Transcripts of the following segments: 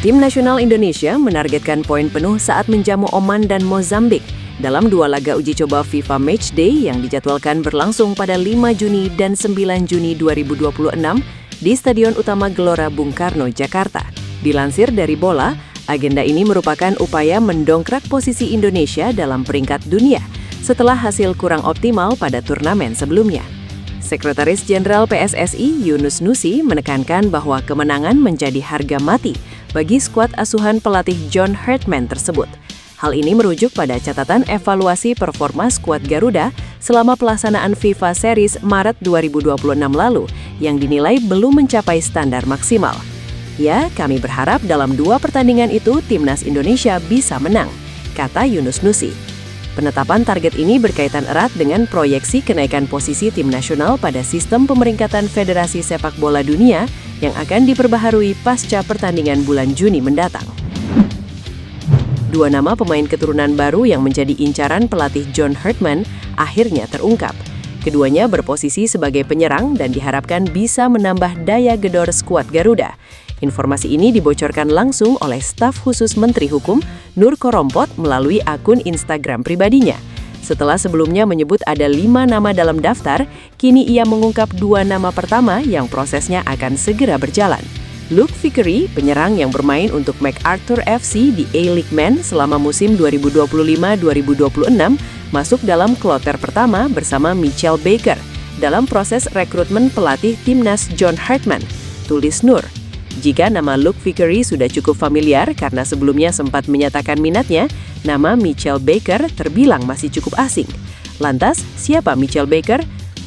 Tim nasional Indonesia menargetkan poin penuh saat menjamu Oman dan Mozambik dalam dua laga uji coba FIFA Matchday yang dijadwalkan berlangsung pada 5 Juni dan 9 Juni 2026 di Stadion Utama Gelora Bung Karno, Jakarta. Dilansir dari Bola, agenda ini merupakan upaya mendongkrak posisi Indonesia dalam peringkat dunia setelah hasil kurang optimal pada turnamen sebelumnya. Sekretaris Jenderal PSSI Yunus Nusi menekankan bahwa kemenangan menjadi harga mati bagi skuad asuhan pelatih John Hartman tersebut. Hal ini merujuk pada catatan evaluasi performa skuad Garuda selama pelaksanaan FIFA Series Maret 2026 lalu yang dinilai belum mencapai standar maksimal. Ya, kami berharap dalam dua pertandingan itu Timnas Indonesia bisa menang, kata Yunus Nusi. Penetapan target ini berkaitan erat dengan proyeksi kenaikan posisi tim nasional pada sistem pemeringkatan Federasi Sepak Bola Dunia yang akan diperbaharui pasca pertandingan bulan Juni mendatang. Dua nama pemain keturunan baru yang menjadi incaran pelatih John Hartman akhirnya terungkap. Keduanya berposisi sebagai penyerang dan diharapkan bisa menambah daya gedor skuad Garuda. Informasi ini dibocorkan langsung oleh staf khusus Menteri Hukum, Nur Korompot, melalui akun Instagram pribadinya. Setelah sebelumnya menyebut ada 5 nama dalam daftar, kini ia mengungkap 2 nama pertama yang prosesnya akan segera berjalan. Luke Vickery, penyerang yang bermain untuk MacArthur FC di A-League Men selama musim 2025-2026, masuk dalam kloter pertama bersama Mitchell Baker dalam proses rekrutmen pelatih Timnas John Hartman, tulis Nur. Jika nama Luke Vickery sudah cukup familiar karena sebelumnya sempat menyatakan minatnya, nama Mitchell Baker terbilang masih cukup asing. Lantas, siapa Mitchell Baker?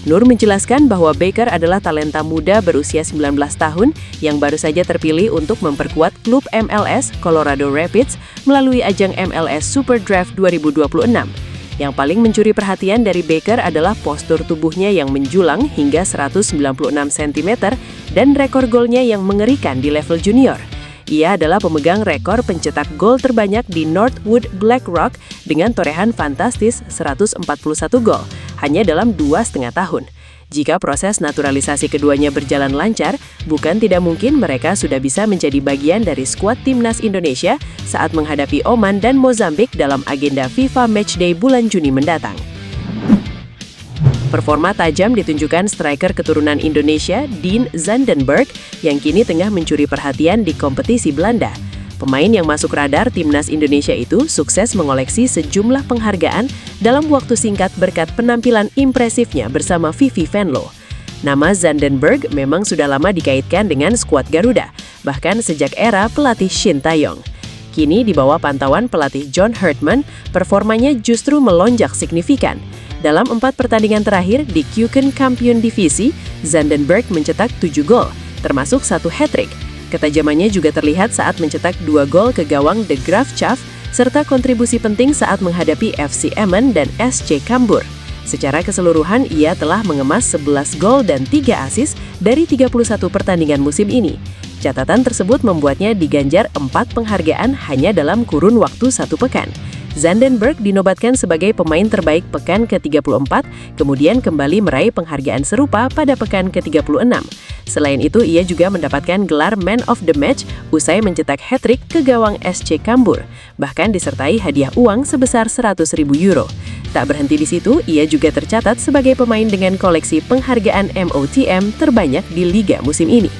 Nur menjelaskan bahwa Baker adalah talenta muda berusia 19 tahun yang baru saja terpilih untuk memperkuat klub MLS Colorado Rapids melalui ajang MLS Super Draft 2026. Yang paling mencuri perhatian dari Baker adalah postur tubuhnya yang menjulang hingga 196 cm dan rekor golnya yang mengerikan di level junior. Ia adalah pemegang rekor pencetak gol terbanyak di Northwood BlackRock dengan torehan fantastis 141 gol, hanya dalam 2,5 tahun. Jika proses naturalisasi keduanya berjalan lancar, bukan tidak mungkin mereka sudah bisa menjadi bagian dari skuad Timnas Indonesia saat menghadapi Oman dan Mozambik dalam agenda FIFA Matchday bulan Juni mendatang. Performa tajam ditunjukkan striker keturunan Indonesia, Dean Zandenberg, yang kini tengah mencuri perhatian di kompetisi Belanda. Pemain yang masuk radar Timnas Indonesia itu sukses mengoleksi sejumlah penghargaan dalam waktu singkat berkat penampilan impresifnya bersama Vivi Venlo. Nama Zandenberg memang sudah lama dikaitkan dengan skuad Garuda, bahkan sejak era pelatih Shin Tae-yong. Kini di bawah pantauan pelatih John Hartman, performanya justru melonjak signifikan. Dalam 4 pertandingan terakhir di Keuken Kampion Divisi, Zandenberg mencetak 7 gol, termasuk 1 hat-trick. Ketajamannya juga terlihat saat mencetak 2 gol ke gawang De Graafschap, serta kontribusi penting saat menghadapi FC Emmen dan SC Cambuur. Secara keseluruhan, ia telah mengemas 11 gol dan 3 assist dari 31 pertandingan musim ini. Catatan tersebut membuatnya diganjar 4 penghargaan hanya dalam kurun waktu 1 pekan. Zandenberg dinobatkan sebagai pemain terbaik pekan ke-34, kemudian kembali meraih penghargaan serupa pada pekan ke-36. Selain itu, ia juga mendapatkan gelar Man of the Match usai mencetak hat-trick ke gawang SC Cambuur, bahkan disertai hadiah uang sebesar 100.000 euro. Tak berhenti di situ, ia juga tercatat sebagai pemain dengan koleksi penghargaan MOTM terbanyak di Liga musim ini.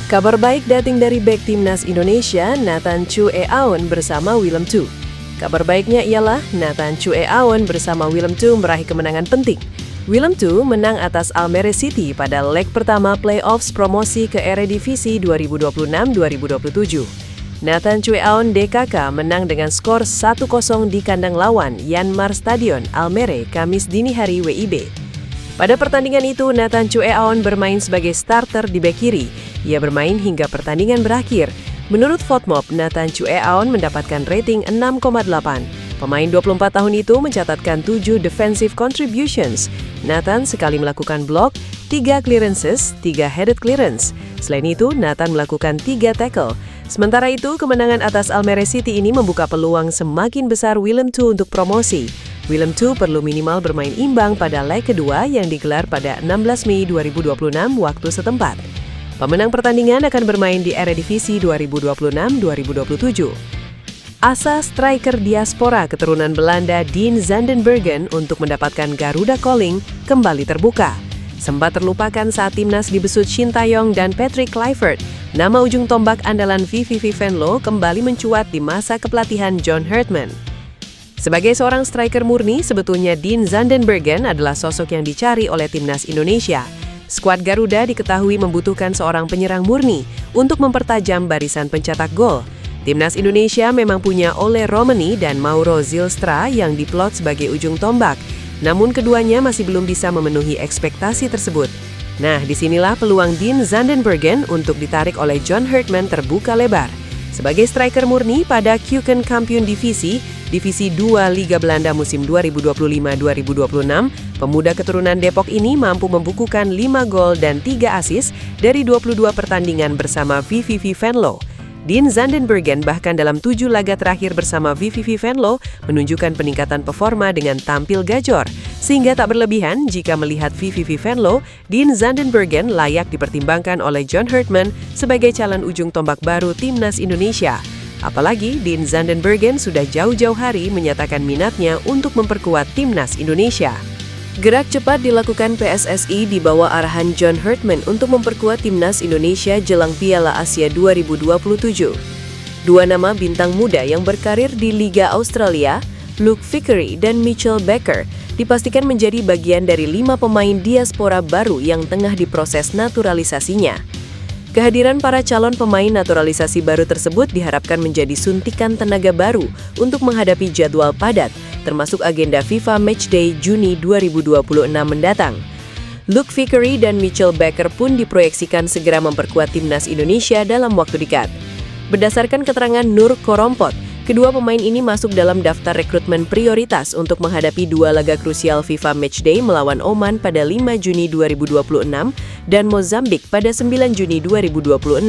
Kabar baik datang dari bek Timnas Indonesia, Nathan Chue Aon bersama Willem II. Kabar baiknya ialah Nathan Chue Aon bersama Willem II meraih kemenangan penting. Willem II menang atas Almere City pada leg pertama playoffs promosi ke Eredivisie 2026-2027. Nathan Chue Aon DKK menang dengan skor 1-0 di kandang lawan Yanmar Stadion, Almere, Kamis dini hari WIB. Pada pertandingan itu, Nathan Chue Aon bermain sebagai starter di bek kiri. Ia bermain hingga pertandingan berakhir. Menurut Fotmob, Nathan Chue Aon mendapatkan rating 6,8. Pemain 24 tahun itu mencatatkan 7 defensive contributions. Nathan sekali melakukan blok, 3 clearances, 3 headed clearance. Selain itu, Nathan melakukan 3 tackle. Sementara itu, kemenangan atas Almere City ini membuka peluang semakin besar Willem II untuk promosi. Willem II perlu minimal bermain imbang pada leg kedua yang digelar pada 16 Mei 2026 waktu setempat. Pemenang pertandingan akan bermain di Eredivisie 2026-2027. Asa striker diaspora keturunan Belanda Dean Zandenbergen untuk mendapatkan Garuda Calling kembali terbuka. Sempat terlupakan saat timnas dibesut Shin Tae-yong dan Patrick Kluivert, nama ujung tombak andalan VVV Venlo kembali mencuat di masa kepelatihan John Herdman. Sebagai seorang striker murni, sebetulnya Dean Zandenbergen adalah sosok yang dicari oleh timnas Indonesia. Skuad Garuda diketahui membutuhkan seorang penyerang murni untuk mempertajam barisan pencetak gol. Timnas Indonesia memang punya Ole Romani dan Mauro Zylstra yang diplot sebagai ujung tombak, namun keduanya masih belum bisa memenuhi ekspektasi tersebut. Nah, disinilah peluang Dean Zandenbergen untuk ditarik oleh John Herdman terbuka lebar. Sebagai striker murni pada Keukenkampioen Divisi 2 Liga Belanda musim 2025-2026, pemuda keturunan Depok ini mampu membukukan 5 gol dan 3 assist dari 22 pertandingan bersama VVV Venlo. Dean Zandenbergen bahkan dalam 7 laga terakhir bersama VVV Venlo menunjukkan peningkatan performa dengan tampil gacor. Sehingga tak berlebihan jika melihat VVV Venlo, Dean Zandenbergen layak dipertimbangkan oleh John Herdman sebagai calon ujung tombak baru timnas Indonesia. Apalagi Dean Zandenbergen sudah jauh-jauh hari menyatakan minatnya untuk memperkuat timnas Indonesia. Gerak cepat dilakukan PSSI di bawah arahan John Herdman untuk memperkuat timnas Indonesia jelang Piala Asia 2027. Dua nama bintang muda yang berkarir di Liga Australia, Luke Vickery dan Mitchell Baker, dipastikan menjadi bagian dari 5 pemain diaspora baru yang tengah diproses naturalisasinya. Kehadiran para calon pemain naturalisasi baru tersebut diharapkan menjadi suntikan tenaga baru untuk menghadapi jadwal padat, termasuk agenda FIFA Matchday Juni 2026 mendatang. Luke Vickery dan Mitchell Baker pun diproyeksikan segera memperkuat timnas Indonesia dalam waktu dekat. Berdasarkan keterangan Nur Korompot, kedua pemain ini masuk dalam daftar rekrutmen prioritas untuk menghadapi 2 laga krusial FIFA Matchday melawan Oman pada 5 Juni 2026 dan Mozambik pada 9 Juni 2026.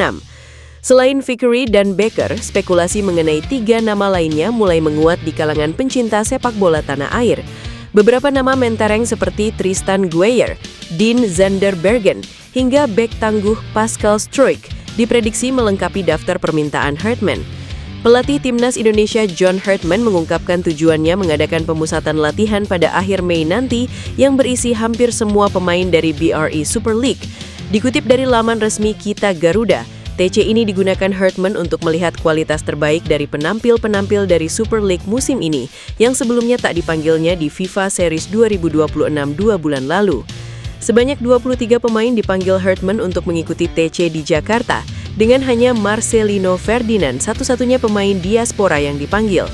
Selain Vickery dan Baker, spekulasi mengenai 3 nama lainnya mulai menguat di kalangan pencinta sepak bola tanah air. Beberapa nama mentereng seperti Tristan Gueye, Dean Zandenbergen, hingga bek tangguh Pascal Struijk diprediksi melengkapi daftar permintaan Herdman. Pelatih timnas Indonesia John Herdman mengungkapkan tujuannya mengadakan pemusatan latihan pada akhir Mei nanti yang berisi hampir semua pemain dari BRI Super League. Dikutip dari laman resmi Kita Garuda, TC ini digunakan Herdman untuk melihat kualitas terbaik dari penampil-penampil dari Super League musim ini yang sebelumnya tak dipanggilnya di FIFA Series 2026 2 bulan lalu. Sebanyak 23 pemain dipanggil Herdman untuk mengikuti TC di Jakarta, dengan hanya Marcelino Ferdinand satu-satunya pemain diaspora yang dipanggil.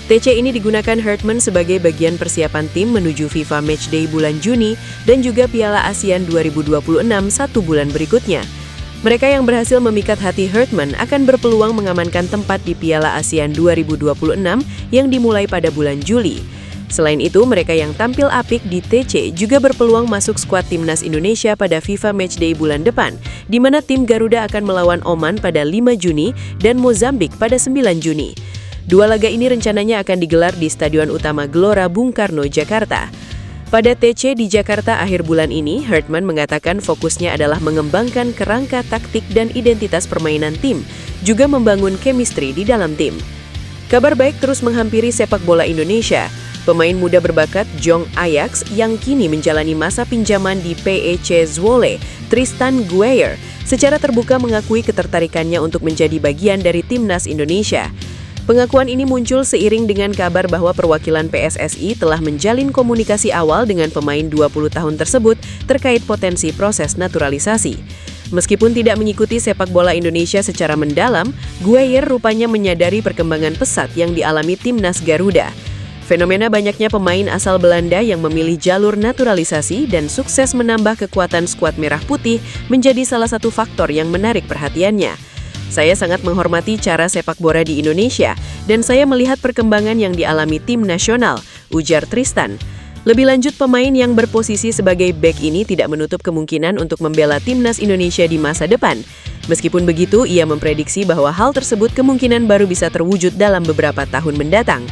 TC ini digunakan Herdman sebagai bagian persiapan tim menuju FIFA Matchday bulan Juni dan juga Piala ASEAN 2026 1 bulan berikutnya. Mereka yang berhasil memikat hati Herdman akan berpeluang mengamankan tempat di Piala ASEAN 2026 yang dimulai pada bulan Juli. Selain itu, mereka yang tampil apik di TC juga berpeluang masuk skuad timnas Indonesia pada FIFA Matchday bulan depan, di mana tim Garuda akan melawan Oman pada 5 Juni dan Mozambik pada 9 Juni. 2 laga ini rencananya akan digelar di Stadion Utama Gelora Bung Karno, Jakarta. Pada TC di Jakarta akhir bulan ini, Herdman mengatakan fokusnya adalah mengembangkan kerangka taktik dan identitas permainan tim, juga membangun chemistry di dalam tim. Kabar baik terus menghampiri sepak bola Indonesia. Pemain muda berbakat Jong Ajax yang kini menjalani masa pinjaman di PEC Zwolle, Tristan Gueye, secara terbuka mengakui ketertarikannya untuk menjadi bagian dari timnas Indonesia. Pengakuan ini muncul seiring dengan kabar bahwa perwakilan PSSI telah menjalin komunikasi awal dengan pemain 20 tahun tersebut terkait potensi proses naturalisasi. Meskipun tidak mengikuti sepak bola Indonesia secara mendalam, Gueye rupanya menyadari perkembangan pesat yang dialami timnas Garuda. Fenomena banyaknya pemain asal Belanda yang memilih jalur naturalisasi dan sukses menambah kekuatan skuad merah putih menjadi salah satu faktor yang menarik perhatiannya. Saya sangat menghormati cara sepak bola di Indonesia dan saya melihat perkembangan yang dialami tim nasional, ujar Tristan. Lebih lanjut, pemain yang berposisi sebagai bek ini tidak menutup kemungkinan untuk membela timnas Indonesia di masa depan. Meskipun begitu, ia memprediksi bahwa hal tersebut kemungkinan baru bisa terwujud dalam beberapa tahun mendatang.